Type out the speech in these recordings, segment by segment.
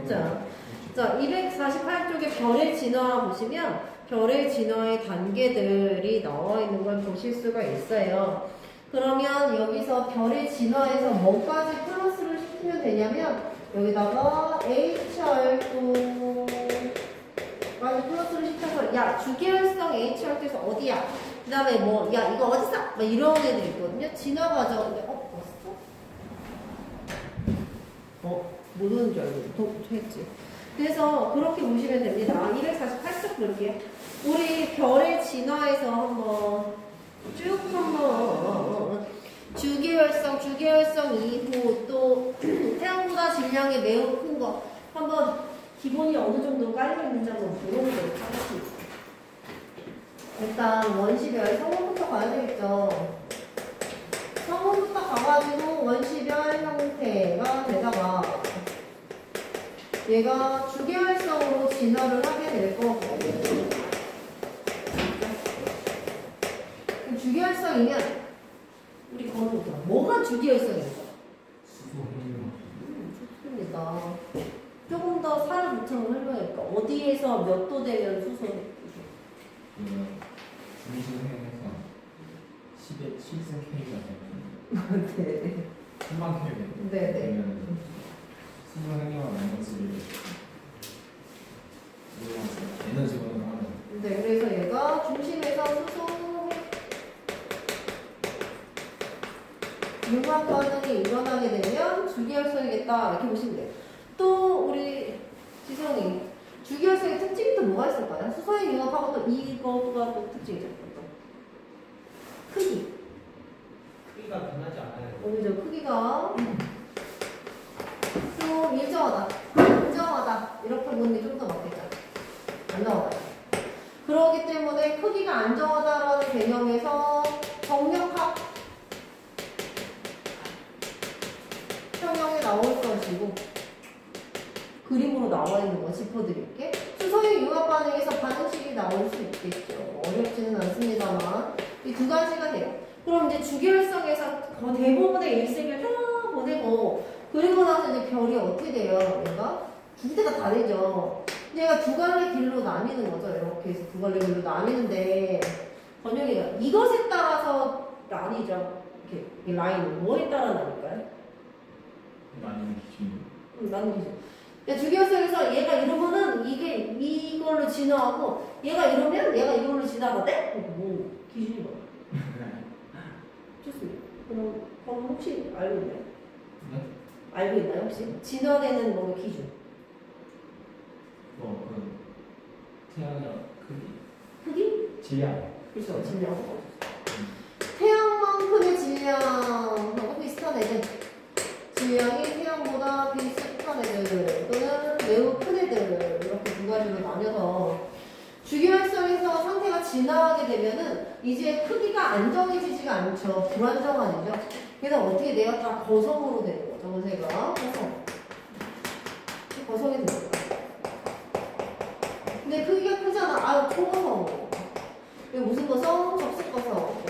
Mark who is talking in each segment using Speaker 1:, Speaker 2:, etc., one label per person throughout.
Speaker 1: 자, 248쪽에 별의 진화 보시면 별의 진화의 단계들이 나와 있는 걸 보실 수가 있어요. 그러면 여기서 별의 진화에서 뭐까지 플러스를 시키면 되냐면 여기다가 HR도 까지 플러스를 시켜서 야 주계열성 HR도에서 어디야? 그 다음에 뭐 야 이거 어딨어? 막 이런 애들 있거든요. 진화 과정인데 왔어? 못 오는 줄 알고 했지. 그래서 그렇게 보시면 됩니다. 248쪽 볼게요. 우리 별의 진화에서 한번 쭉 한번 주계열성 이후 또 태양보다 질량이 매우 큰 거 한번 기본이 어느 정도 깔려 있는지 한번 물어보도록 하겠습니다. 일단 원시별 성분부터 가야 되겠죠. 성분부터 가가지고 원시별 형태가 되다가 얘가 주계열성으로 진화를 하게 될 거고 주계열성이면 우리 거는 뭐가 주계열성일까? 수소입니다. 조금 더 살을 붙여서 설명할까? 어디에서 몇 도 되면 수소?
Speaker 2: 중심행에서 10의 7승 K가 되면
Speaker 1: 네.
Speaker 2: 3만 K면
Speaker 1: 네네.
Speaker 2: 수소 행위와 마이너스를 에너지원을 하는.
Speaker 1: 네, 그래서 얘가 중심에서 수소 융합 반응이 일어나게 되면 주계열성이겠다 이렇게 보시면 돼요. 또 우리 지성이 주계열성의 특징이 또 뭐가 있을까요? 수소에 융합하고 또 이거가 또 특징이죠.
Speaker 3: 크기가 변하지 않아요.
Speaker 1: 그죠? 크기가 좀 일정하다 이렇게 보는 게 좀 더 맞겠죠? 안정하다. 그렇기 때문에 크기가 안정하다라는 개념에서 정력합 평형이 나올 것이고 그림으로 나와 있는 거 짚어드릴게. 수소의 융합 반응에서 반응식이 나올 수 있겠죠. 어렵지는 않습니다만 이 두 가지가 돼요. 그럼 이제 주계열성에서 대부분의 일생을 다 보내고 그리고 나서 이제 별이 어떻게 돼요? 얘가 주기대가 다 되죠. 얘가 두 갈래 길로 나뉘는 거죠. 이렇게 해서 두 갈래 길로 나뉘는데 번역이가 이것에 따라서 나뉘죠. 이렇게 라인은 뭐에 따라 나눌까요?
Speaker 2: 나뉘는 기준.
Speaker 1: 나는 기준. 주계열성에서 얘가 이러면은 이걸로 진화하고 얘가 이러면 얘가 이걸로 진화가 돼? 뭐 기준이 뭐야? 좋습니다. 그럼 혹시 알고 있나요?
Speaker 2: 네?
Speaker 1: 알고 있나요 혹시? 진화되는 뭐 기준?
Speaker 2: 태양이랑
Speaker 1: 크기?
Speaker 2: 질량.
Speaker 1: 그렇죠. 질량. 태양만큼의 질량하고 비슷한 애들. 질량이 태양보다 비슷한 애들 또는 매우 큰 애들 이렇게 두 가지로 나뉘어서 주계열성에서 상태가 진화하게 되면은 이제 크기가 안정해지지가 않죠. 불안정해지죠. 그래서 어떻게 돼요? 다 거성으로 되는 거죠. 전세가 거성이 됩니다. 근데 크기가 크잖아. 초거성. 이게 무슨 거성? 적색거성.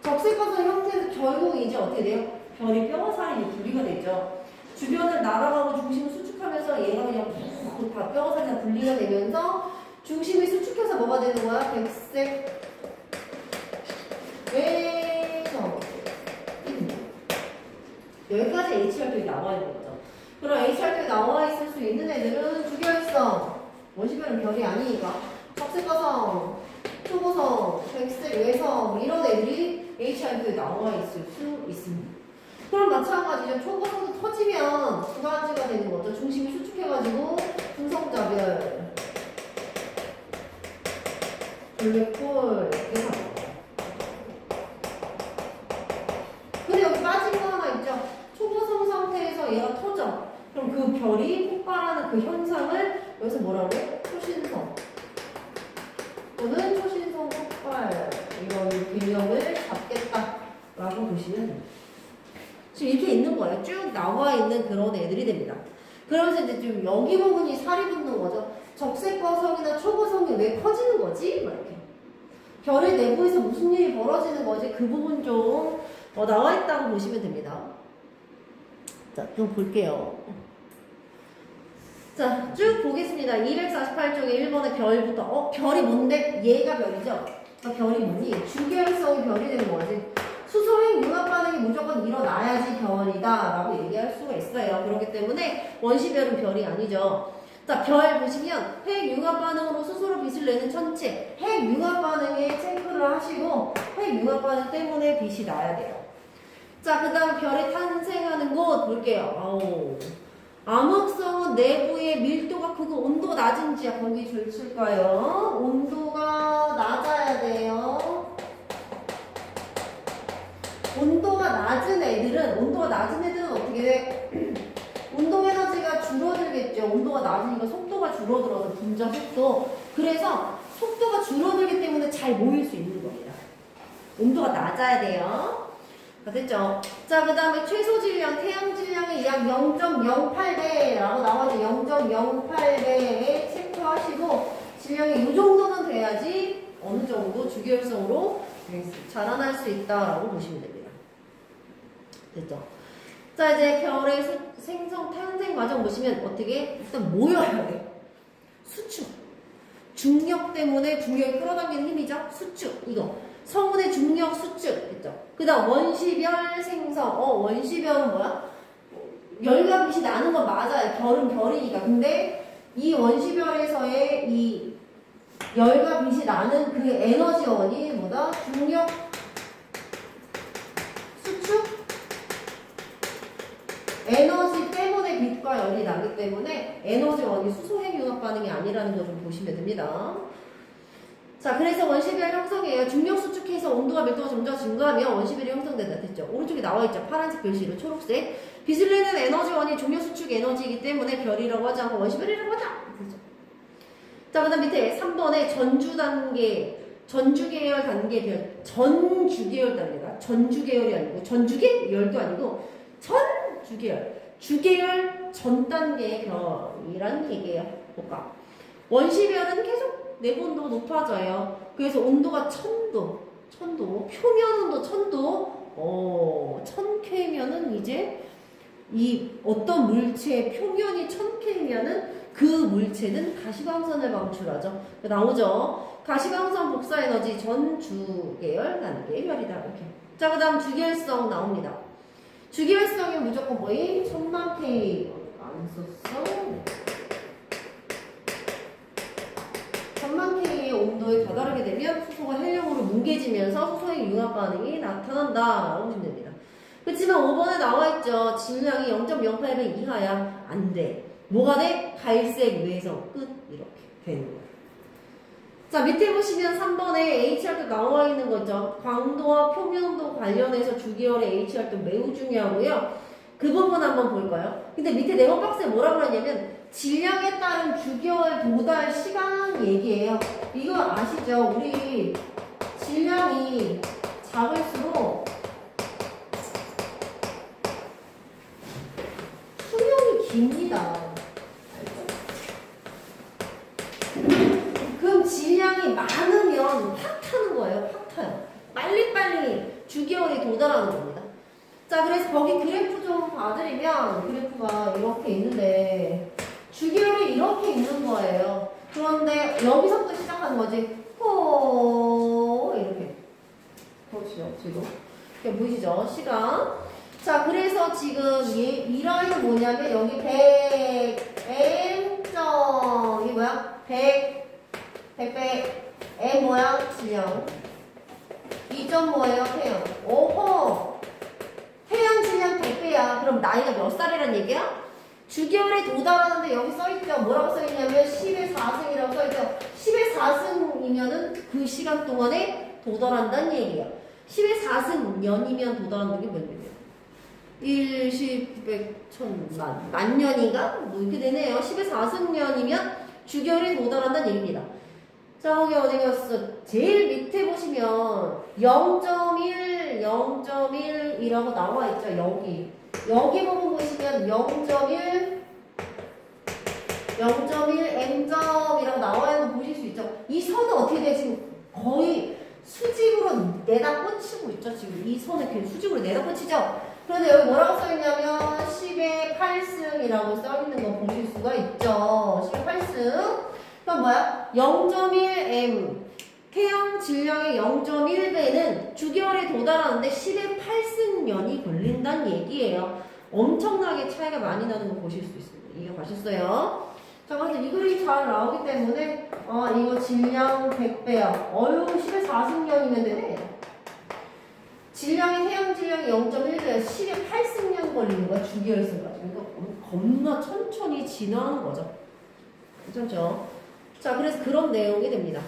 Speaker 1: 적색거성 형태는 결국 이제 어떻게 돼요? 별이 뼈가살이 분리가 되죠. 주변을 날아가고 중심을 수축하면서 얘가 그냥 다 뼈가살이 분리가 되면서 중심이 수축해서 뭐가 되는 거야? 백색 외성. 여기까지 HR도에 나와 있는 거죠. 그럼 HR도에 나와 있을 수 있는 애들은 주계열성. 원시별은 별이 아니니까. 적색거성, 초고성, 백색 외성 이런 애들이 HR도에 나와 있을 수 있습니다. 그럼 마찬가지죠. 초고성도 터지면 두 가지가 되는 거죠. 중심이 수축해가지고 중성자별, 블랙홀 이렇게 합니다. 근데 여기 빠진 거 하나 있죠. 초고성 상태에서 얘가 터져. 그럼 그 별이 폭발하는 그 현상을 여기서 뭐라고 해? 초신성 또는 초신성 폭발 이런 개념을 잡겠다라고 보시면 됩니다. 지금 이렇게 있는 거예요. 쭉 나와 있는 그런 애들이 됩니다. 그러면서 이제 좀 여기 부분이 살이 붙는 거죠. 적색거성이나 초고성이 왜 커지는 거지? 막 이렇게. 별의 내부에서 무슨 일이 벌어지는 거지? 그 부분 좀 나와 있다고 보시면 됩니다. 자, 좀 볼게요. 자, 쭉 보겠습니다. 248쪽에 1번의 별부터. 별이 뭔데? 얘가 별이죠? 별이 뭐니? 주계열성이 별이 되는 거지. 수소행 융합 반응이 무조건 일어나야지 별이다 라고 얘기할 수가 있어요. 그렇기 때문에 원시별은 별이 아니죠. 자, 별 보시면 핵융합 반응으로 수소로 빛을 내는 천체. 핵융합 반응에 체크를 하시고 핵융합 반응 때문에 빛이 나야 돼요. 자, 그 다음 별이 탄생하는 곳 볼게요. 암흑성은 내부의 밀도가 크고 온도가 낮은지야. 거기 줄칠까요? 온도가 낮아야 돼요. 온도가 낮은 애들은 어떻게 돼? 운동 에너지가 줄어들겠죠. 온도가 낮으니까 속도가 줄어들어서 분자 속도. 그래서 속도가 줄어들기 때문에 잘 모일 수 있는 겁니다. 온도가 낮아야 돼요. 됐죠? 자, 그 다음에 최소 질량, 태양 질량이 약 0.08배라고 나와있죠. 0.08배에 체크하시고 질량이 이 정도는 돼야지 어느 정도 주계열성으로 자라날 수 있다라고 보시면 됩니다. 됐죠? 자, 이제 별의 생성, 탄생 과정 보시면 어떻게? 일단 모여야 돼요. 수축. 중력 때문에 중력이 끌어당기는 힘이죠? 수축. 이거. 성운의 중력 수축. 됐죠? 그 다음 원시별 생성. 원시별은 뭐야? 열과 빛이 나는 건 맞아요. 별은 별이니까. 근데 이 원시별에서의 이 열과 빛이 나는 그 에너지원이 뭐다? 중력 수축? 에너지 때문에 빛과 열이 나기 때문에 에너지원이 수소핵융합 반응이 아니라는 거 좀 보시면 됩니다. 자, 그래서 원시별 형성이에요. 중력 수축해서 온도와 밀도가 점점 증가하면 원시별이 형성된다 됐죠. 오른쪽에 나와있죠. 파란색 글씨로 초록색. 빛을 내는 에너지원이 중력 수축 에너지이기 때문에 별이라고 하지 않고 원시별이라고 하자. 그죠? 자, 그 다음 밑에 3번에 전주계열 단계별. 전주계열 단계가 전주계열이 아니고 전주계열도 아니고 전주계열. 주계열 전 단계의 별이라는 얘기예요. 볼까? 원시별은 계속 내분도 높아져요. 그래서 온도가 1000도, 표면 온도 1000도, 1000K면은 이제 이 어떤 물체의 표면이 1000K면은 그 물체는 가시광선을 방출하죠. 나오죠. 가시광선 복사 에너지 전주계열 단계의 별이다. 이렇게. 자, 그 다음 주계열성 나옵니다. 주계열성이 무조건 뭐임? 1000만 K. 안 썼어? 1000만 K의 온도에 다다르게 되면 수소가 헬륨으로 뭉개지면서 수소의 융합 반응이 나타난다라고 보시면 됩니다. 그렇지만 5번에 나와있죠. 질량이 0.08배 이하야. 안 돼. 뭐가 돼? 갈색 외성 끝. 이렇게 되는 거예요. 자, 밑에 보시면 3번에 HR도 나와 있는 거죠. 광도와 표면도 관련해서 주계열의 HR도 매우 중요하고요. 그 부분 한번 볼까요? 근데 밑에 네번 박스에 뭐라고 그러냐면 질량에 따른 주계열 도달 시간 얘기예요. 이거 아시죠? 우리 질량이 작을수록 수명이 깁니다. 그럼 질량이 많으면 확 타는 거예요. 확 타요. 빨리빨리 주계열이 도달하는 겁니다. 자, 그래서 거기 그래프 좀 봐드리면 그래프가 이렇게 있는데 주계열이 이렇게 있는 거예요. 그런데 여기서부터 시작하는 거지. 이렇게. 보시죠, 지금. 이렇게 보이시죠? 시간. 자, 그래서 지금 이 라인은 뭐냐면 여기 100M 이 뭐야? 100배 M 모양 질량. 2점 뭐예요? 태양. 오호! 태양 질량 100배야. 그럼 나이가 몇 살이란 얘기야? 주계열에 도달하는데 여기 써있죠. 뭐라고 써있냐면 10의 4승이라고 써있죠. 10의 4승이면은 그 시간 동안에 도달한다는 얘기예요. 10의 4승년이면 도달하는 게 몇 년이에요? 1, 10, 100, 1000만. 만년인가? 뭐 이렇게 되네요. 10의 4승년이면 주계열에 도달한다는 얘기입니다. 자, 거기 어디 갔어? 제일 밑에 보시면 0.1이라고 나와있죠. 여기 부분 보시면 0.1 M점이라고 나와있는 거 보실 수 있죠. 이 선은 어떻게 돼? 지금 거의 수직으로 내다 꽂히고 있죠. 지금 이 선을 그냥 수직으로 내다 꽂히죠. 그런데 여기 뭐라고 써있냐면 10의 8승이라고 써있는 거 보실 수가 있죠. 10의 8승. 그럼 뭐야? 0.1m. 태양 질량의 0.1배는 주기율에 도달하는데 10의 8승년이 걸린다는 얘기예요. 엄청나게 차이가 많이 나는 거 보실 수 있습니다. 이게 가셨어요. 자, 그래서 이 그림이 잘 나오기 때문에 이거 질량 100배야. 10의 4승년이면 되네. 질량이 태양 질량이 0.1배야. 10의 8승년 걸리는 거야. 주기율승 가지고. 그러니까 겁나 천천히 진화하는 거죠. 괜찮죠? 자, 그래서 그런 내용이 됩니다.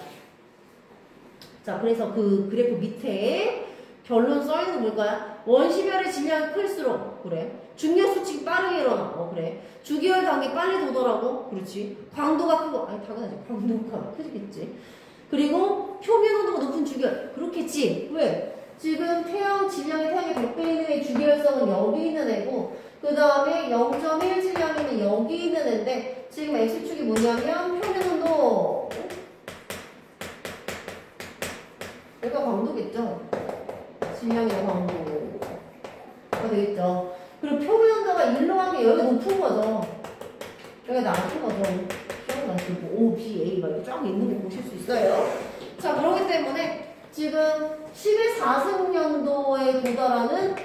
Speaker 1: 자, 그래서 그 그래프 밑에 결론 써있는 거 뭘까요? 원시별의 질량이 클수록, 그래. 중력 수칙이 빠르게 일어나, 그래. 주기율 단계 빨리 도달하고, 그렇지. 광도가 크고, 아니, 당연하지. 광도가 크겠지. 그리고 표면 온도가 높은 주기율, 그렇겠지. 왜? 지금 태양의 질량의 100배 이내의 주기율성은 여기 있는 애고, 그 다음에 0.1 질량이면 여기 있는 애인데, 지금 X축이 뭐냐면, 표면 온도, 여기가 광도겠죠? 질량이랑 광도가 되겠죠. 그리고 표면 온도가 1로 하면 여기가 높은 거죠. 여기가 낮은 거죠. 쫙 낮고 O, B, A 막 이렇게 쫙 있는 거 보실 수 있어요. 자, 그렇기 때문에 지금 10의 4승년도에 도달하는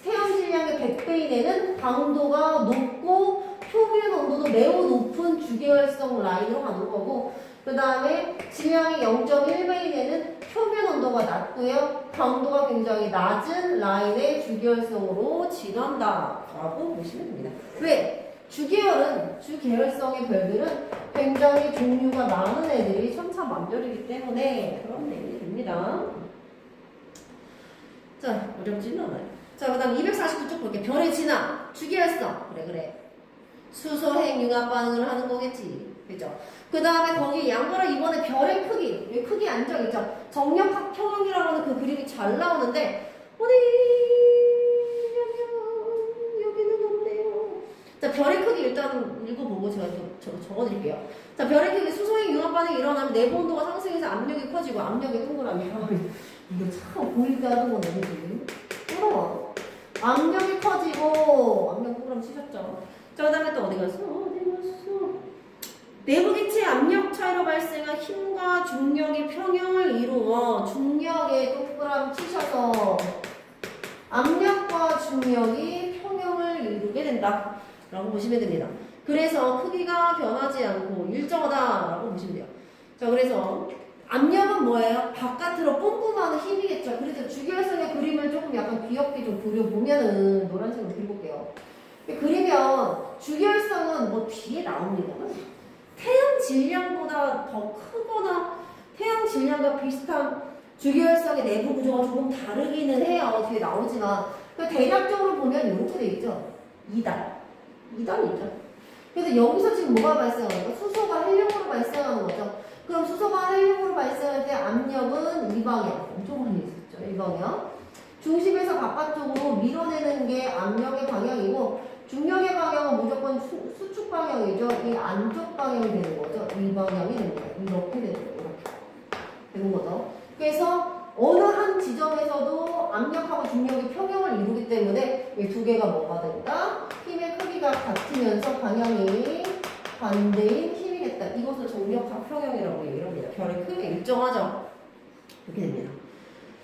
Speaker 1: 태양 질량의 100배 이내는 강도가 높고 표면 온도도 매우 높은 주계열성 라인으로 가는 거고, 그 다음에 질량이 0.1배 이내는 표면 온도가 낮고요. 강도가 굉장히 낮은 라인의 주계열성으로 진화한다 라고 보시면 됩니다. 왜? 주계열성의 별들은 굉장히 종류가 많은 애들이 천차만별이기 때문에 그런 내용이 됩니다. 자, 어렵지는 않아요. 자, 그 다음 249쪽 볼게요. 별의 진화, 주계열성. 그래. 수소핵 융합 반응을 하는 거겠지. 그죠? 그 다음에 거기 양거랑 이번에 별의 크기, 여기 크기 안정 있죠? 정력학평형이라고 하는 그 그림이 잘 나오는데, 어디, 여기는 없네요. 자, 별의 크기 일단 읽어보고 제가 좀 적어드릴게요. 자, 별의 크기, 수소핵 융합 반응이 일어나면 내부 온도가 상승해서 압력이 커지고, 압력이 동그라미. 이거 참 보일 때 하는 거 너무 지금. 어려워. 압력이 커지고, 압력 동그라미 치셨죠? 자, 그 다음에 또 어디 갔어? 내부 기체의 압력 차이로 발생한 힘과 중력의 평형을 이루어 중력에 동그라미 치셔서 압력과 중력이 평형을 이루게 된다 라고 보시면 됩니다. 그래서 크기가 변하지 않고 일정하다 라고 보시면 돼요. 자, 그래서 압력은 뭐예요? 바깥으로 뿜뿜하는 힘이겠죠. 그래서 주계열성의 그림을 조금 약간 귀엽게 좀 그려보면은 노란색으로 그려볼게요. 그리면 주계열성은 뭐 뒤에 나옵니다. 태양 질량보다 더 크거나 태양 질량과 비슷한 주계열성의 내부 구조가 조금 다르기는 해요. 뒤에 나오지만 대략적으로 보면 이렇게 돼 있죠. 2단이죠. 그래서 여기서 지금 뭐가 발생하는 거? 수소가 헬륨으로 발생하는 거죠. 그럼 수소가 헬륨으로 발생할 때 압력은 이 방향. 엄청 많이 있었죠. 이 방향. 중심에서 바깥쪽으로 밀어내는 게 압력의 방향이고, 중력의 방향은 무조건 수축 방향이죠. 이 안쪽 방향이 되는 거죠. 이 방향이 됩니다. 이렇게 되는 거예요. 이렇게 되는 거죠. 그래서 어느 한 지점에서도 압력하고 중력이 평형을 이루기 때문에 이 두 개가 뭐가 된다? 힘의 크기가 같으면서 방향이 반대인 힘이겠다. 이것을 정력학 평형이라고 얘기를 합니다. 별의 크기가 일정하죠. 이렇게 됩니다.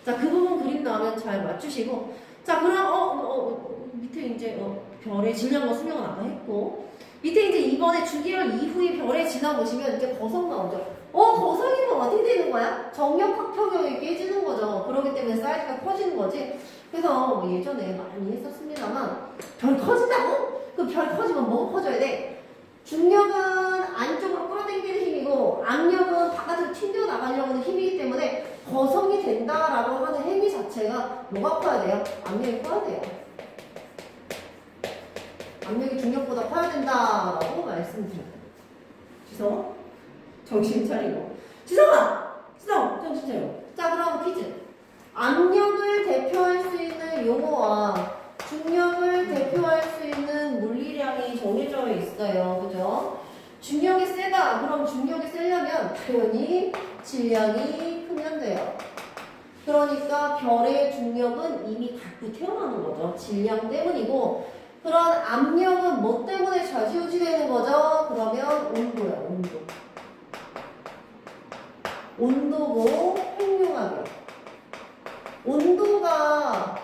Speaker 1: 자, 그 부분 그림 나오면 잘 맞추시고, 자, 그럼 밑에 이제 별의 질량과 수명은 아까 했고, 밑에 이제 이번에 주기열 이후에 별의 진화 보시면 이제 거성 나오죠. 거성이면 어떻게 되는 거야? 정력학 평형이 깨지는 거죠. 그렇기 때문에 사이즈가 커지는 거지. 그래서 뭐 예전에 많이 했었습니다만, 별 커진다고? 그 별 커지면 뭐가 커져야 돼? 중력은 안쪽으로 끌어당기는 힘이고, 압력은 바깥으로 튕겨나가려고 하는 힘이기 때문에 거성이 된다라고 하는 행위 자체가 뭐가 커야 돼요? 압력이 커야 돼요. 압력이 중력보다 커야 된다라고 말씀드려요. 지성아? 정신 차리고. 지성아! 정신 차리고. 자, 그럼 퀴즈. 압력을 대표할 수 있는 용어와 중력을 대표할 수 있는 물리량이 정해져 있어요. 그죠? 중력이 세다. 그럼 중력이 세려면 당연히 질량이 크면 돼요. 그러니까 별의 중력은 이미 갖고 태어나는 거죠. 질량 때문이고 그런 압력은 뭐 때문에 좌지우지되는 거죠? 그러면 온도야, 온도. 온도고 핵융합이야. 온도가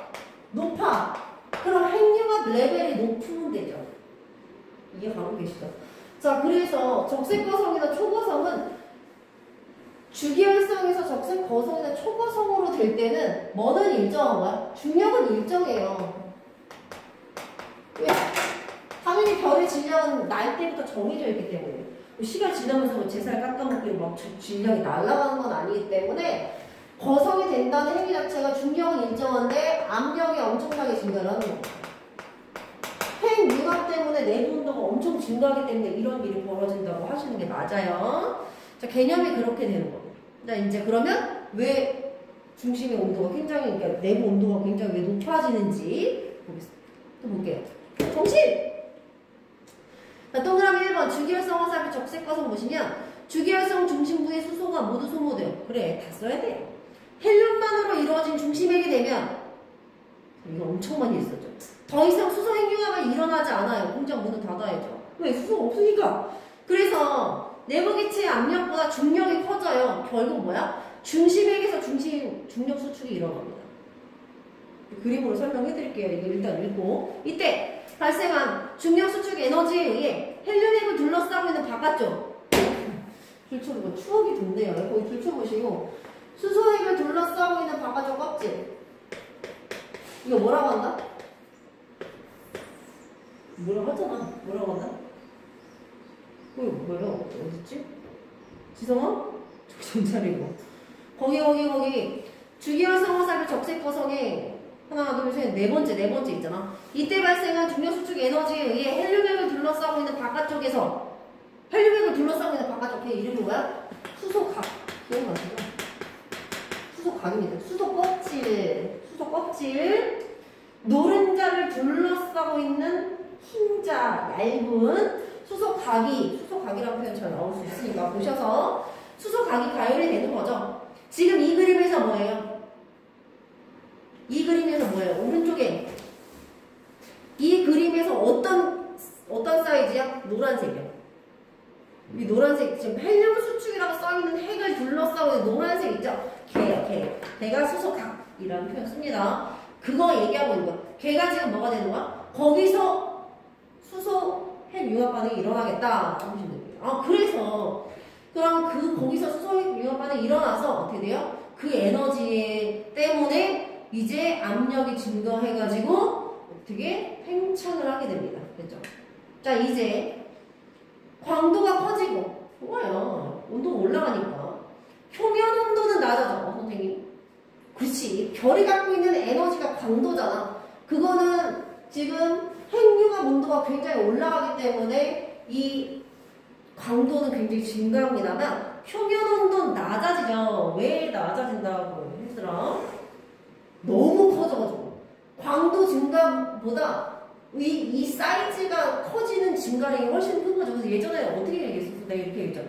Speaker 1: 높아. 그럼 핵융합 레벨이 높으면 되죠. 이해가고 계시죠? 자, 그래서 적색거성이나 초거성은 주기활성에서 적색거성이나 초거성으로 될 때는 뭐는 일정한 거야? 중력은 일정해요. 왜? 당연히 별의 질량은 날 때부터 정해져 있기 때문에 시간 지나면서 뭐 제살 깎아먹기로 막 질량이 날아가는 건 아니기 때문에 거성이 된다는 행위 자체가 중력은 일정한데 압력이 엄청나게 증가를 하는 거예요. 핵융합 때문에 내부 온도가 엄청 증가하기 때문에 이런 일이 벌어진다고 하시는 게 맞아요. 자, 개념이 그렇게 되는 겁니다. 자, 이제 그러면 왜 중심의 온도가 굉장히, 그러니까 내부 온도가 굉장히 왜 높아지는지 보겠습니다. 또 볼게요. 정신! 자, 동그라미 1번 주기활성 화살표 적색거성 보시면 주기활성 중심부의 수소가 모두 소모돼요. 그래, 다 써야 돼요. 헬륨만으로 이루어진 중심핵이 되면 이거 엄청 많이 했었죠. 더 이상 수소 핵융합이 일어나지 않아요. 공장 문을 닫아야죠. 왜? 수소가 없으니까. 그래서 내부 기체의 압력보다 중력이 커져요. 결국 뭐야? 중심핵에서 중력 수축이 일어납니다. 그림으로 설명해 드릴게요. 이거 일단 읽고. 이때 발생한 중력 수축 에너지에 의해 헬륨핵을 둘러싸고 있는 바깥쪽. 줄쳐보고 추억이 돋네요. 거기 줄쳐보시고 수소핵을 둘러싸고 있는 바깥쪽 껍질. 이거 뭐라고 한다? 뭐라고 하잖아. 뭐라고 한다? 이거 뭐예요? 어딨지? 지성아? 정신 차리고. 거기. 주기활성 화살표 적색거성에 하나, 둘, 셋, 네 번째 있잖아. 이때 발생한 중력 수축 에너지에 의해 헬륨핵을 둘러싸고 있는 바깥쪽에서 헬륨핵을 둘러싸고 있는 바깥쪽 걔 이름이 뭐야? 수소각. 기억나시죠? 수소각입니다. 수소 껍질. 노른자를 둘러싸고 있는 흰자, 얇은 수소각이라는 표현 잘 나올 수 있으니까 보셔서 수소각이 가열이 되는 거죠. 지금 이 그림에서 뭐예요? 오른쪽에 이 그림에서 어떤 사이즈야? 노란색이요. 이 노란색 지금 헬륨 수축이라고 써있는 핵을 둘러싸고 있는 노란색 있죠? 걔예요. 걔가 수소각이라는 표현 씁니다. 그거 얘기하고 있는 거야. 걔가 지금 뭐가 되는 거야? 거기서 수소 핵융합 반응이 일어나겠다. 보시면 됩니다. 그래서 그럼 거기서 수소 핵융합 반응이 일어나서 어떻게 돼요? 그 에너지 때문에 이제 압력이 증가해가지고 어떻게 팽창을 하게 됩니다. 됐죠? 자, 이제 광도가 커지고 뭐예요? 온도가 올라가니까 표면 온도는 낮아져. 선생님. 그렇지. 별이 갖고 있는 에너지가 광도잖아. 그거는 지금 핵융합 온도가 굉장히 올라가기 때문에 이 광도는 굉장히 증가합니다만 표면 온도는 낮아지죠. 왜 낮아진다고 했더라? 너무 커져가지고 광도 증가보다 이 사이즈가 커지는 증가량이 훨씬 큰 거죠. 그래서 예전에 어떻게 얘기했었어? 내가 이렇게 얘기했죠.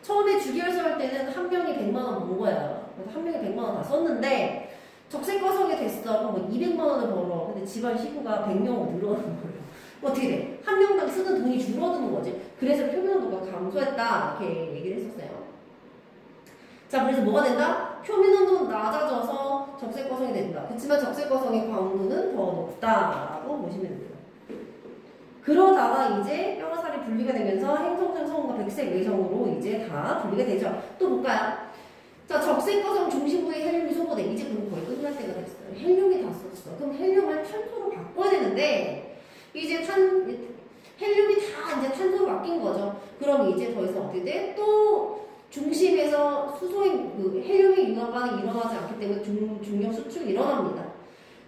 Speaker 1: 처음에 주기활성 할 때는 한 명이 100만 원 번 거야. 그래서 한 명이 100만 원 다 썼는데 적색거성이 됐어. 그럼 뭐 200만 원을 벌어. 근데 집안 식구가 100명으로 늘어나는 거예요. 어떻게 돼? 한 명당 쓰는 돈이 줄어드는 거지. 그래서 표면 온도가 감소했다. 이렇게 얘기를 했었어요. 자, 그래서 뭐가 된다? 표면 온도는 낮아져서 적색거성이 된다. 그렇지만 적색거성의 광도는 더 높다라고 보시면 됩니다. 그러다가 이제 뼈가살이 분리가 되면서 행성성 성과 백색 외성으로 이제 다 분리가 되죠. 또 볼까요? 자, 적색거성 중심부에 헬륨이 소모돼. 이제 그럼 거의 끝날 때가 됐어요. 헬륨이 다 썼어. 그럼 헬륨을 탄소로 바꿔야 되는데 이제 헬륨이 다 이제 탄소로 바뀐 거죠. 그럼 이제 더 이상 어떻게 돼? 또 중심에서 헬륨이 융합 반응이 일어나지 않기 때문에 중력 수축이 일어납니다.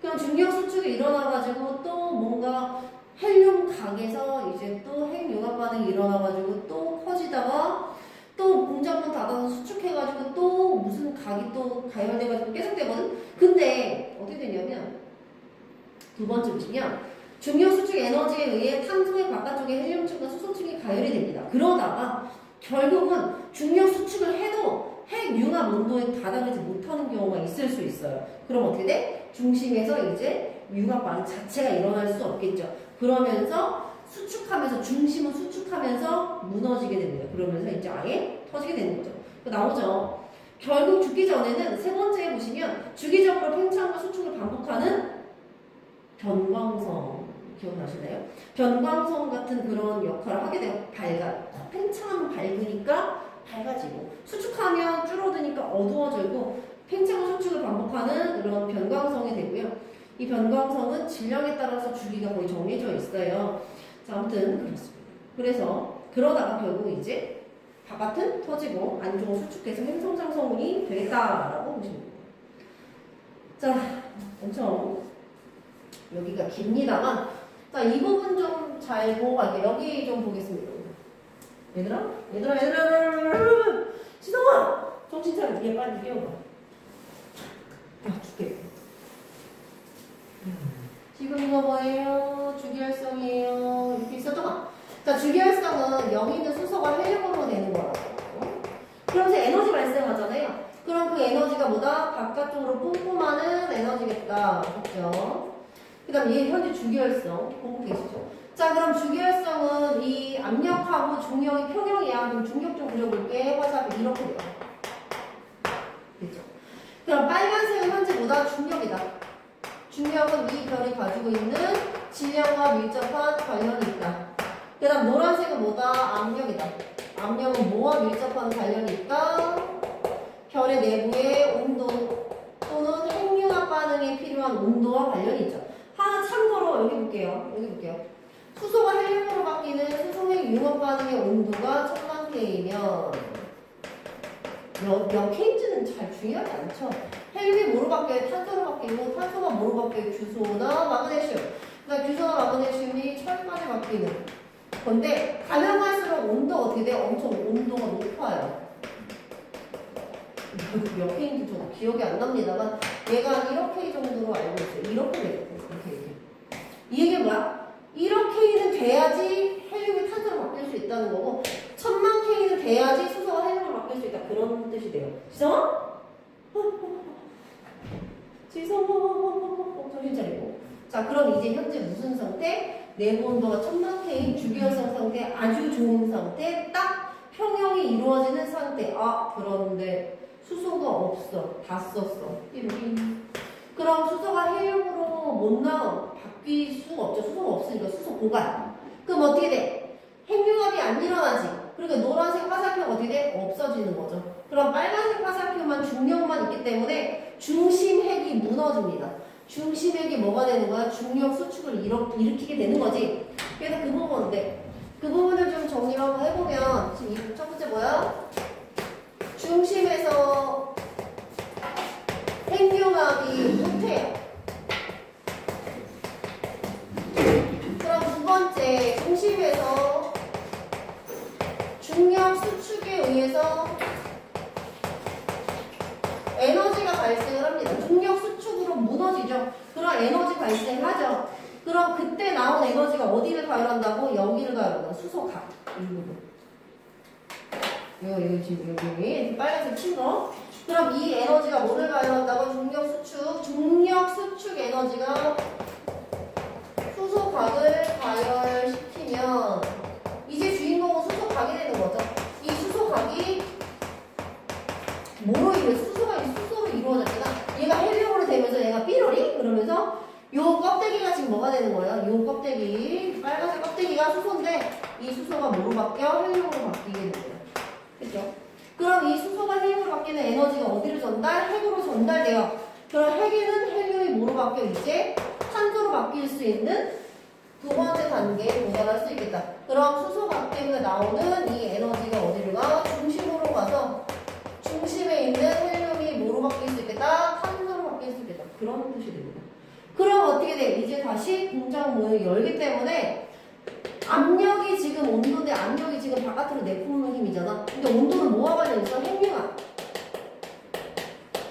Speaker 1: 그럼 중력 수축이 일어나가지고 또 뭔가 헬륨 각에서 이제 또 핵융합 반응이 일어나가지고 또 커지다가 또 공장문 닫아서 수축해가지고 또 무슨 각이 또 가열돼가지고 계속 되거든? 근데 어떻게 되냐면 두 번째 보시면 중력 수축 에너지에 의해 탄소의 바깥쪽에 헬륨층과 수소층이 가열이 됩니다. 그러다가 결국은 중력 수축을 해도 핵융합 온도에 다다르지 못하는 경우가 있을 수 있어요. 그럼 어떻게 돼? 중심에서 이제 융합 반응 자체가 일어날 수 없겠죠. 그러면서 수축하면서 중심은 수축하면서 무너지게 됩니다. 그러면서 이제 아예 터지게 되는 거죠. 나오죠. 결국 죽기 전에는 세 번째에 보시면 주기적으로 팽창과 수축을 반복하는 변광성 기억나시나요? 변광성 같은 그런 역할을 하게 돼요. 팽창하면 밝으니까 밝아지고 수축하면 줄어드니까 어두워지고 팽창과 수축을 반복하는 그런 변광성이 되고요. 이 변광성은 질량에 따라서 주기가 거의 정해져 있어요. 자, 아무튼 그렇습니다. 그래서 그러다가 결국 이제 바깥은 터지고 안쪽은 수축해서 행성장 성분이 되겠다라고 보시면 됩니다. 자, 엄청 여기가 깁니다만 자, 이 부분 좀 잘 보고 갈게요. 여기 좀 보겠습니다. 얘들아? 지성아! 정신 차려. 얘 빨리 깨워봐. 죽겠다. 지금 이거 뭐예요? 주기활성이에요. 이렇게 있었죠? 자, 주기활성은 여기 있는 수소가 헬륨으로 되는 거라고. 그러면서 에너지 발생하잖아요. 그럼 그 에너지가 뭐다? 바깥쪽으로 뿜뿜하는 에너지겠다. 그렇죠? 그 다음 얘 현재 주기활성. 보고 계시죠? 자, 그럼 주기활성은 이 압력하고 중력이 평형이야. 그럼 중력 좀 그려볼게. 화살표 이렇게 돼요. 됐죠? 그럼 빨간색은 현재 뭐다? 중력이다. 중력은 이 별이 가지고 있는 질량과 밀접한 관련이 있다. 그 다음 노란색은 뭐다? 압력이다. 압력은 뭐와 밀접한 관련이 있다? 별의 내부의 온도 또는 핵융합 반응에 필요한 온도와 관련이 있죠. 하나 참고로 여기 볼게요. 수소가 헬륨으로 바뀌는 수소핵 융합 반응의 온도가 1000만 K면 몇 K인지는 잘 중요하지 않죠. 헬륨이 뭐로 바뀌어요? 탄소로 바뀌고 탄소가 뭐로 바뀌어요? 규소나 마그네슘. 그러니까 규소나 마그네슘이 철까지 바뀌는 건데 가면 갈수록 온도가 어떻게 돼요? 엄청 온도가 높아요. 몇 K인지 저도 기억이 안 납니다만 얘가 1억 K 정도로 알고 있어요. 1억 K 이렇게. 이 얘기가 뭐야? 1억 K는 돼야지 헬륨이 탄소로 바뀔 수 있다는 거고 1000만 K는 돼야지 수소가 헬륨으로 바뀔 수 있다. 그런 뜻이 돼요. 지성아? 정신 차리고. 자, 그럼 이제 현재 무슨 상태? 내부 온도가 1000만 K, 주기활성 상태, 아주 좋은 상태, 딱 평형이 이루어지는 상태. 아, 그런데 수소가 없어. 다 썼어. 그럼 수소가 헬륨으로 못 바뀔 수가 없죠. 수소가 없으니까 수소 고갈. 그럼 어떻게 돼? 핵융합이 안 일어나지. 그러니까 노란색 화살표가 어떻게 돼? 없어지는 거죠. 그럼 빨간색 화살표만 중력만 있기 때문에 중심핵이 무너집니다. 중심핵이 뭐가 되는 거야? 중력 수축을 일으키게 되는 거지. 그래서 그 부분인데 그 부분을 좀 정리를 한번 해보면 지금 첫 번째 뭐야? 중심에서 핵융합이 못해요. 그럼 두 번째 중심에서 중력 수축에 의해서 에너지가 발생을 합니다. 중력 수축으로 무너지죠. 그런 에너지 발생하죠. 그럼 그때 나온 에너지가 어디를 가열한다고? 여기를 가열한다. 수소각. 이 부분. 여기 지금 여기 빨간색 친 거. 그럼 이 에너지가 뭐를 가열한다고? 중력 수축 에너지가 수소각을 가열시키면 이제 주인공은 수소각이 되는 거죠. 이 수소각이 뭐로 수소로 이루어졌잖아. 얘가 헬륨으로 되면서 얘가 삐로리 그러면서 요 껍데기가 지금 뭐가 되는 거예요? 요 껍데기 빨간색 껍데기가 수소인데 이 수소가 뭐로 바뀌어? 헬륨으로 바뀌게 됩니다. 그죠? 그럼 이 수소가 헬륨으로 바뀌는 에너지가 어디로 핵으로 전달돼요. 그럼 핵에는 헬륨이 뭐로 바뀌어? 이제 탄소로 바뀔 수 있는 두 번째 단계에 도달할 수 있겠다. 그럼 수소각 때문에 나오는 이 에너지가 어디로 가? 중심으로 가서 중심에 있는 헬륨이 뭐로 바뀔 수 있겠다? 탄소로 바뀔 수 있겠다. 그런 뜻이 됩니다. 그럼 어떻게 돼? 이제 다시 공장 문을 열기 때문에 압력이 지금 온도인데 압력이 지금 바깥으로 내뿜는 힘이잖아. 근데 온도는 뭐와 관련있어? 핵융합.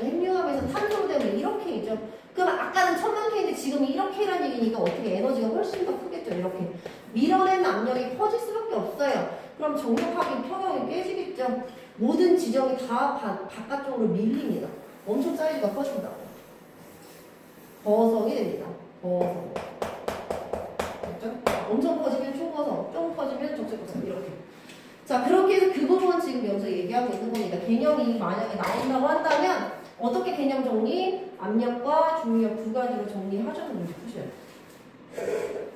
Speaker 1: 핵융합에서 탄소 때문에 1억 K죠. 그럼 아까는 1000만 K인데 지금 1억 K라는 얘기니까 어떻게 에너지가 훨씬 더 크겠죠. 이렇게 밀어낸 압력이 퍼질 수밖에 없어요. 그럼 정력하기 평형이 깨지겠죠. 모든 지점이 다 바깥쪽으로 밀립니다. 엄청 사이즈가 커진다고. 거성이 됩니다. 거성. 됐죠? 엄청 커지면 초거성, 좀 커지면 적색거성 이렇게. 자, 그렇게 해서 그 부분 지금 여기서 얘기하고 있는 겁니다. 개념이 만약에 나온다고 한다면 어떻게 개념 정리? 압력과 중력 두 가지로 정리하셔서 문제 푸셔야 돼요.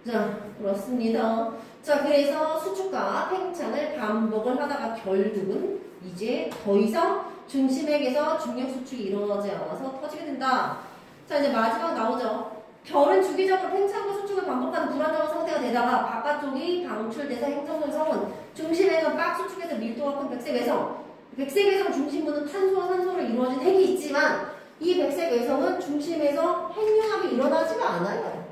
Speaker 1: 자, 그렇습니다. 자, 그래서 수축과 팽창을 반복을 하다가 결국은 이제 더 이상 중심액에서 중력 수축이 이루어지지 않아서 터지게 된다. 자, 이제 마지막 나오죠. 별은 주기적으로 팽창과 수축을 반복하는 불안정한 상태가 되다가 바깥쪽이 방출돼서 행성을 성은 중심액은 빡 수축해서 밀도가 큰 백색 외성. 백색 외성 중심부는 탄소와 산소로 이루어진 핵이 있지만 이 백색 외성은 중심에서 핵융합이 일어나지가 않아요.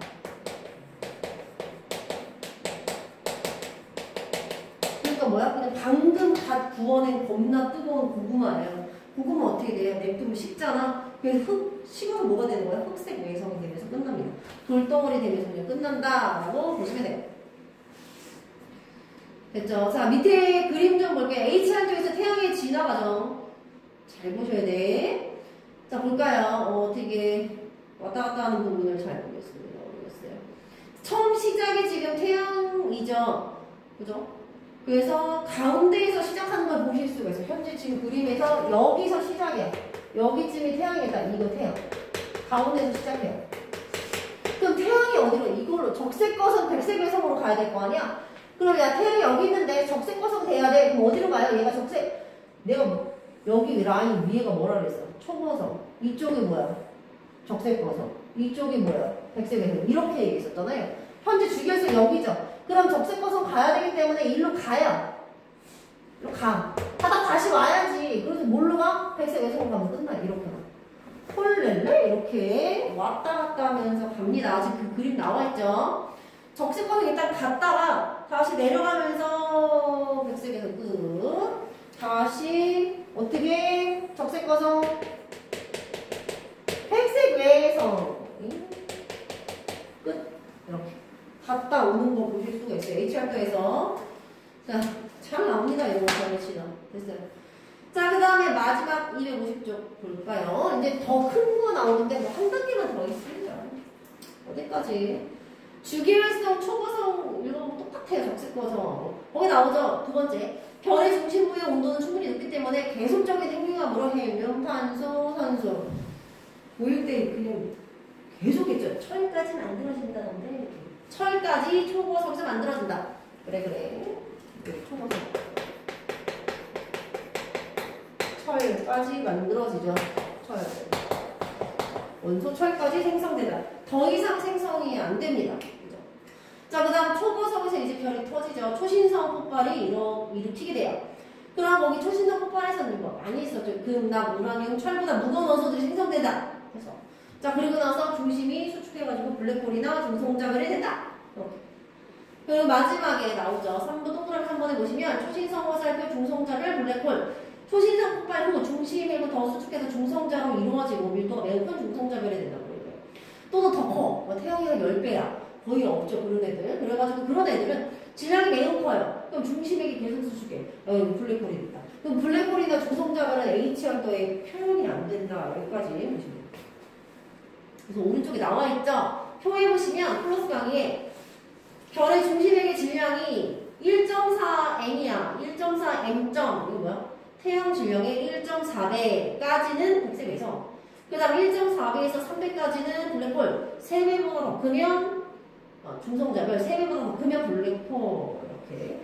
Speaker 1: 그러니까 뭐야? 그냥 방금 갓 구워낸 겁나 뜨거운 고구마예요. 고구마 어떻게 돼요? 냅두면 식잖아. 그래서 식어서 뭐가 되는 거야? 흑색 외성이 되면서 끝납니다. 돌덩어리 되면서 그냥 끝난다라고 보시면 돼요. 됐죠? 자, 밑에 그림 좀 볼게요. H한 쪽에서 태양이 지나가죠. 잘 보셔야 돼. 자, 볼까요? 어떻게 왔다 갔다 하는 부분을 잘 보겠습니다. 모르겠어요. 처음 시작이 지금 태양이죠. 그죠? 그래서 가운데에서 시작하는 걸 보실 수가 있어요. 현재 지금 그림에서 여기서 시작이야. 여기쯤이 태양이다. 이거 태양. 가운데에서 시작해요. 그럼 태양이 어디로? 이걸로 적색거성, 백색외성으로 가야 될 거 아니야? 그럼 야, 태양이 여기 있는데 적색거성 돼야 돼. 그럼 어디로 가요? 얘가 적색. 내가 여기 라인 위에가 뭐라 그랬어? 초거성. 이쪽이 뭐야? 적색거성. 이쪽이 뭐야? 백색외성. 이렇게 얘기했었잖아요. 현재 주기에서 여기죠. 그럼 적색거성 가야 되기 때문에 일로 가요. 일로 가. 하다 다시 와야지. 그래서 뭘로 가? 백색외성으로 가면 끝나. 이렇게 가. 폴렐레 이렇게 왔다 갔다 하면서 갑니다. 아직 그 그림 나와있죠. 적색거성 일단 갔다가 다시 내려가면서 백색에서 끝. 다시 어떻게 적색거성 백색외성 끝. 이렇게 갔다 오는 거 보실 수가 있어요. HR도에서. 자, 잘 나옵니다. 이거 잘치다 됐어요. 자, 그 다음에 마지막 250쪽 볼까요? 이제 더 큰 거 나오는데 뭐 한 단계만 더 있습니다. 어디까지? 주기율성, 초고성 이런 거 똑같아요. 적색거성. 거기 나오죠. 두 번째. 별의 중심부의 온도는 충분히 높기 때문에 계속적인 핵융합으로 헬륨, 탄소, 산소. 보일 때 그냥 계속했죠. 철까지 만들어진다던데. 철까지 초고성에서 만들어진다. 그래. 초고성. 철까지 만들어지죠. 철. 원소 철까지 생성되다. 더 이상 생성이 안 됩니다. 그죠? 자, 그 다음 초고성에서 이제 별이 터지죠. 초신성 폭발이 일으키게 돼요. 그럼 거기 초신성 폭발에서는 뭐 많이 있었죠. 금, 납, 우라늄, 철보다 무거운 원소들이 생성된다. 그래서 자, 그리고 나서 중심이 수축해가지고 블랙홀이나 중성자별이 된다. 이렇게. 그리고 마지막에 나오죠. 3부 동그라미 3번에 보시면 초신성 화살표, 중성자별, 블랙홀. 초신성 폭발 후 중심이 더 수축해서 중성자로 이루어지고 밀도가 매우 큰 중성자별이 된다고 그래요. 또는 더 커. 뭐 태양이가 10배야. 거의 없죠. 그런 애들. 그래가지고 그런 애들은 질량이 매우 커요. 그럼 중심액이 계속 수축해. 여기 블랙홀이 있다. 그럼 블랙홀이나 중성자별은 H열도에 표현이 안 된다. 여기까지 보시면 돼요. 그래서 오른쪽에 나와 있죠. 표에 보시면 플러스 강의에 별의 중심액의 질량이 1.4m이야. 1.4m. 이거 뭐야? 태양 질량의 1.4배까지는 백색외성. 그 다음 1.4배에서 3배까지는 블랙홀. 3배보다 더 크면 중성자별. 3배보다 더 크면 블랙홀. 이렇게.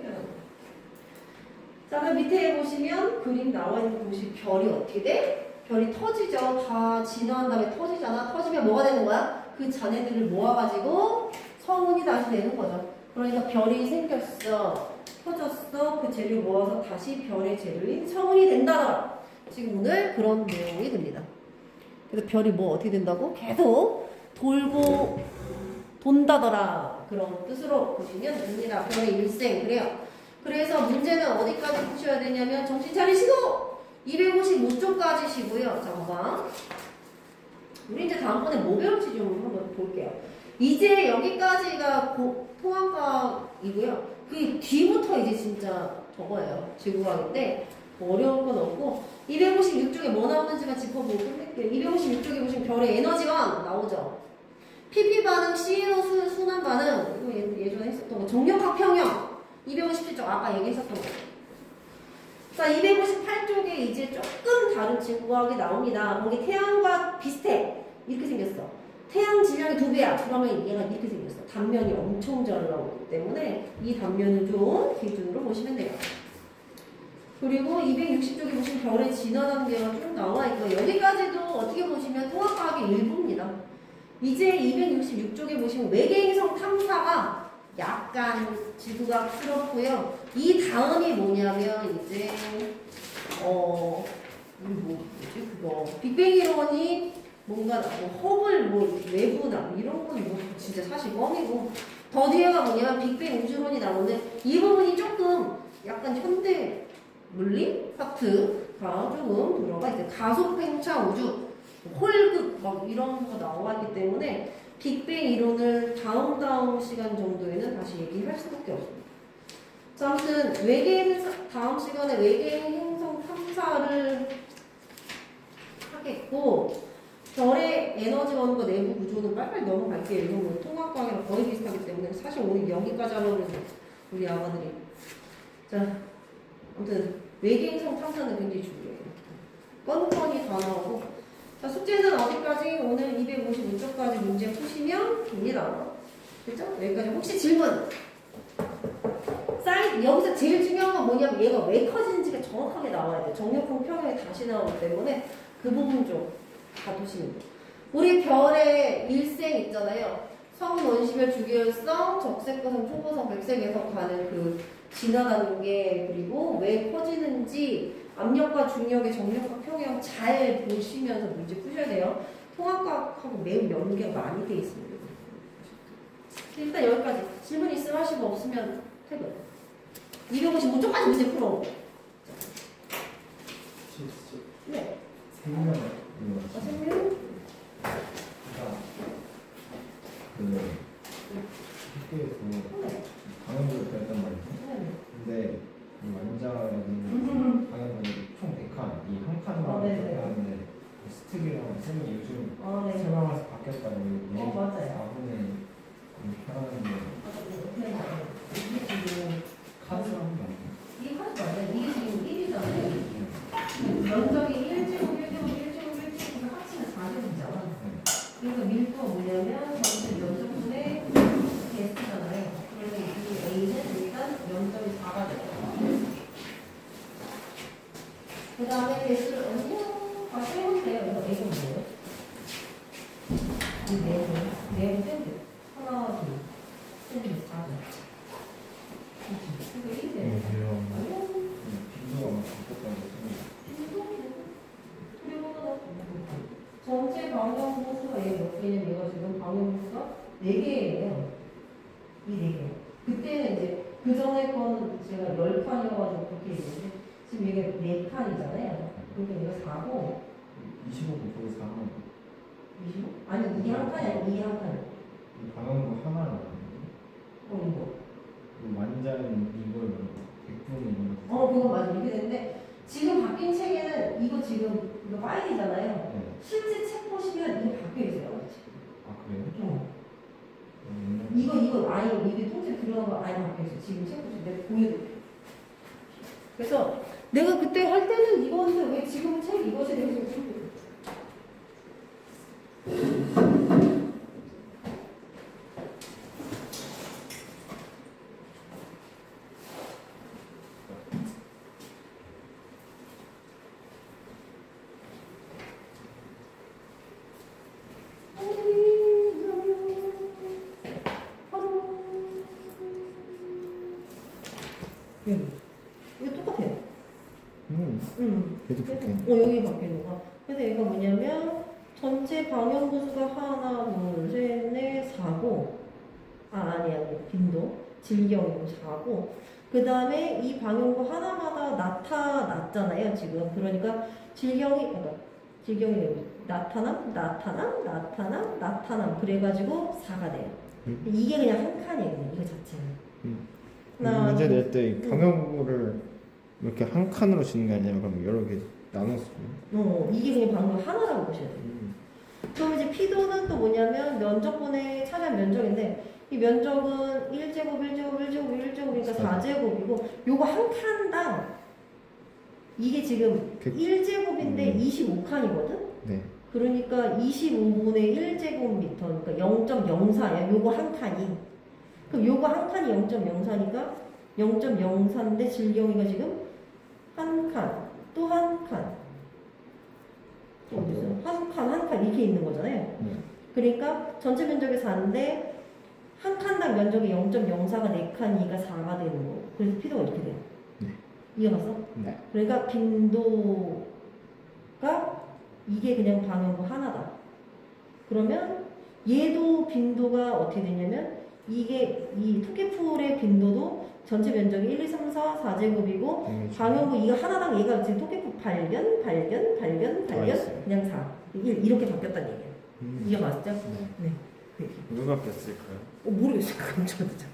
Speaker 1: 자, 그럼 밑에 보시면 그림 나와 있는 곳이 별이 어떻게 돼? 별이 터지죠. 다 진화한 다음에 터지잖아. 터지면 뭐가 되는 거야? 그 잔해들을 모아가지고 성운이 다시 되는 거죠. 그러니까 별이 생겼어. 터졌어. 그 재료 모아서 다시 별의 재료인 성운이 된다. 지금 오늘 그런 내용이 됩니다. 그래서 별이 뭐 어떻게 된다고? 계속 돌고 돈다더라. 그런 뜻으로 보시면 됩니다. 별의 일생. 그래요. 그래서 문제는 어디까지 푸셔야 되냐면 정신 차리시고 255쪽까지 시고요. 잠깐. 우리 이제 다음번에 뭐 배울지 좀 한번 볼게요. 이제 여기까지가 통합과이고요. 그 뒤부터 이제 진짜 저거예요. 지구과학인데 뭐 어려운 건 없고 256쪽에 뭐 나오는지만 짚어보고 끝낼게요. 256쪽에 보시면 별의 에너지가 나오죠. PP 반응, CNO 순환 반응 이거 예전에 했었던 거. 정력학 평형 257쪽 아까 얘기했었던 거. 자 258쪽에 이제 조금 다른 지구과학이 나옵니다. 거기 태양과 비슷해. 이렇게 생겼어. 태양 질량이 2배야. 그러면 얘가 이렇게 생겼어. 단면이 엄청 잘 나오기 때문에 이 단면을 좀 기준으로 보시면 돼요. 그리고 260쪽에 보시면 별의 진화 단계가 쭉 나와 있고 여기까지도 어떻게 보시면 통합과학의 일부입니다. 이제 266쪽에 보시면 외계행성 탐사가 약간 지구과학스럽고요. 이 다음이 뭐냐면 이제 뭐지 그거 빅뱅 이론이 뭔가 뭐 허블 뭐 외부나 이런 건 뭐 진짜 사실 뻥이고 더 뒤에가 뭐냐면 빅뱅 우주론이 나오는데 이 부분이 조금 약간 현대 물리 파트가 조금 들어가 있어요. 가속 팽창 우주, 홀극 막 이런 거 나와있기 때문에 빅뱅 이론을 다음 시간 정도에는 다시 얘기할 수밖에 없습니다. 자, 아무튼 다음 시간에 외계인 행성 탐사를 하겠고 별의 에너지 원과 내부 구조는 빨리빨리 넘어갈게요. 이건 뭐 통합과학이랑 거의 비슷하기 때문에 사실 오늘 여기까지 하려고 우리 아가들이. 자, 아무튼 외계행성 탐사는 굉장히 중요해요. 뻔뻔히 다 나오고. 자, 숙제는 어디까지? 오늘 255쪽까지 문제 푸시면 됩니다. 그죠? 여기까지. 혹시 질문? 여기서 제일 중요한 건 뭐냐면 얘가 왜 커지는지가 정확하게 나와야 돼요. 정력형 평형이 다시 나오기 때문에 그 부분 좀 봐두시면 돼요. 우리 별의 일생 있잖아요. 성, 원시별, 주기율성, 적색거성, 초고성, 백색에서 가는 그 진화라는 게 그리고 왜 커지는지 압력과 중력의 정력과 평형 잘 보시면서 문제 푸셔야 돼요. 통합과학하고 매우 연계가 많이 돼 있습니다. 일단 여기까지. 질문 있으면 하시고 없으면 퇴근. 255쪽까지 문제 풀어. 네.
Speaker 2: 생명
Speaker 1: 생명?
Speaker 2: 학교에서 강연을 했단 말이죠. 근데 이 완자는 강연을 총 100칸, 이 한 칸만 이렇게 하는데 스틱이랑 쌤이 요즘 세방에서 바뀌었다고
Speaker 1: 맞아요.
Speaker 2: 4분의 편하는데 카드로 하는 게 아니에요?
Speaker 1: 이게 카드 맞아요. 이게 지금 1이잖아요. 면적이 1제곱, 1제곱, 1제곱, 1제곱 합치면 4제곱이잖아. 그래서 밀도가 뭐냐면 전체 면적분의 개수잖아요. 그래서 이 A는 일단 면적이 4가 돼요. 그 다음에 개수를 빼면 돼요. 이거 A가 뭐예요? 이 네모 쌤들. 하나, 둘. 쌤들 4죠. 이거 1이 돼요.
Speaker 2: 빈도가 막 바뀌었다고
Speaker 1: 전체 방향보수가 얘 몇 개냐면 얘가 지금 방향보수가 4개예요. 이 4개. 그때는 이제 그 전에 건 제가 10칸이어가지고 그렇게 얘기했는데 지금 얘가 4칸이잖아요. 그러니까 얘가 4고
Speaker 2: 25 곱하기 4 하면
Speaker 1: 25? 아니 이게 한 칸이 아니고 이게 한 칸이에요.
Speaker 2: 방향도 하나라고
Speaker 1: 이거.
Speaker 2: 완자는 이걸 100분의 1
Speaker 1: 그거 맞아. 이렇게 되는데 지금 바뀐 책에는 이거 지금 이거 파일이잖아요.
Speaker 2: 네.
Speaker 1: 실제 책 보시면 이게 바뀌어 있어요.
Speaker 2: 아 그래요?
Speaker 1: 이거 아예 이게 통째로 들어간 거 아예 바뀌어 있어요. 지금 책 보시면 내가 보여드릴게요. 그래서 내가 그때 할 때는 이거인데 왜 지금은 책 이것에 대해서 이거 똑같아요.
Speaker 2: 계속 그렇게.
Speaker 1: 여기 바뀌는 거. 그래서 얘가 뭐냐면 전체 방향보수가 하나, 둘, 셋, 넷, 4고 아니 빈도 질경이고 4고 그 다음에 이 방향보 하나마다 나타났잖아요 지금. 그러니까 질경이 나타남 그래가지고 4가 돼요. 이게 그냥 한 칸이에요. 이거 자체는. 하나,
Speaker 2: 문제 낼 때
Speaker 1: 응.
Speaker 2: 방향구를 이렇게 한 칸으로 치는 게 아니라 그럼 여러 개 나눠서.
Speaker 1: 이게 그냥 방금 하나라고 보셔야 돼요. 그럼 이제 피도는 또 뭐냐면 면적분의 차지한 면적인데 이 면적은 1제곱, 1제곱, 1제곱, 1제곱이니까 4제곱이고 요거 한 칸당 이게 지금
Speaker 2: 그-
Speaker 1: 1제곱인데 25칸이거든?
Speaker 2: 네.
Speaker 1: 그러니까 25분의 1제곱미터 그러니까 0.04야 요거 한 칸이 그럼 요거 한 칸이 0.04니까 0.04인데 질경이가 지금 한 칸, 또 한 칸, 또 어디 있어요? 한 칸, 한 칸 이렇게 있는 거잖아요.
Speaker 2: 네.
Speaker 1: 그러니까 전체 면적이 4인데 한 칸당 면적이 0.04가 4칸이니까 4가 되는 거고 그래서 피도가 이렇게 돼요.
Speaker 2: 네.
Speaker 1: 이해갔어?
Speaker 2: 네.
Speaker 1: 그러니까 빈도가 이게 그냥 방향구 하나다. 그러면 얘도 빈도가 어떻게 되냐면 이게 이 토끼풀의 빈도도 전체 면적이 1, 2, 3, 4, 4제곱이고 방향구 이거 하나당 얘가 지금 토끼풀 발견
Speaker 2: 있어요.
Speaker 1: 그냥 4 이렇게 바뀌었다는 얘기예요. 이게 맞죠?
Speaker 2: 네.
Speaker 1: 네.
Speaker 2: 왜 바뀌었을까요?
Speaker 1: 모르겠어요. 그럼 저도 참.